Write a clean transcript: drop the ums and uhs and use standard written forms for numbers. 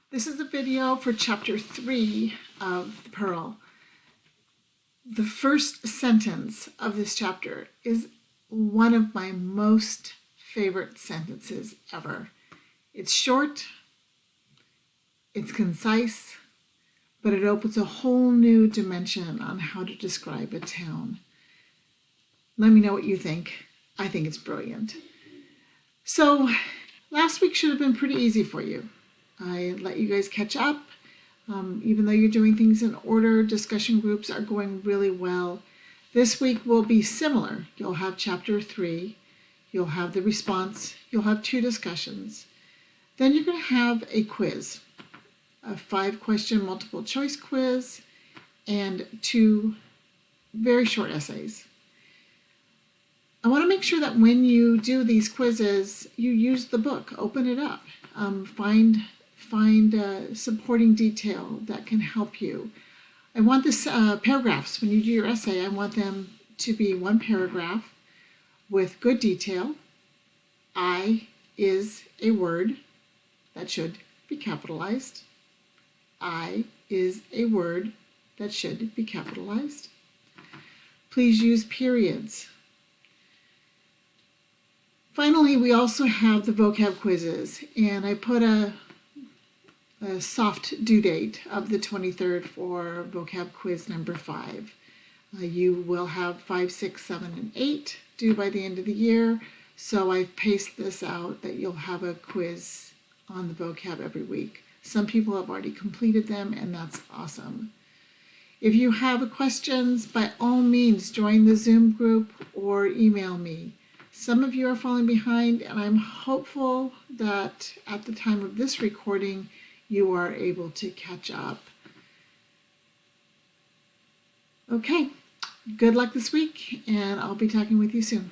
This is a video for chapter 3 of the Pearl. The first sentence of this chapter is one of my most favorite sentences ever. It's short, it's concise, but it opens a whole new dimension on how to describe a town. Let me know what you think. I think it's brilliant. So last week should have been pretty easy for you. I let you guys catch up. Even though you're doing things in order, discussion groups are going really well. This week will be similar. You'll have chapter 3, you'll have the response, you'll have 2 discussions. Then you're going to have a quiz, a 5-question multiple choice quiz, and 2 very short essays. I want to make sure that when you do these quizzes, you use the book, open it up, find supporting detail that can help you. I want this paragraphs, when you do your essay, I want them to be one paragraph with good detail. I is a word that should be capitalized. I is a word that should be capitalized. Please use periods. Finally, we also have the vocab quizzes, and I put a soft due date of the 23rd for vocab quiz number 5. You will have 5, 6, 7, and 8 due by the end of the year, so I've paced this out that you'll have a quiz on the vocab every week. Some people have already completed them, and that's awesome. If you have questions, by all means, join the Zoom group or email me. Some of you are falling behind, and I'm hopeful that at the time of this recording, you are able to catch up. Okay, good luck this week, and I'll be talking with you soon.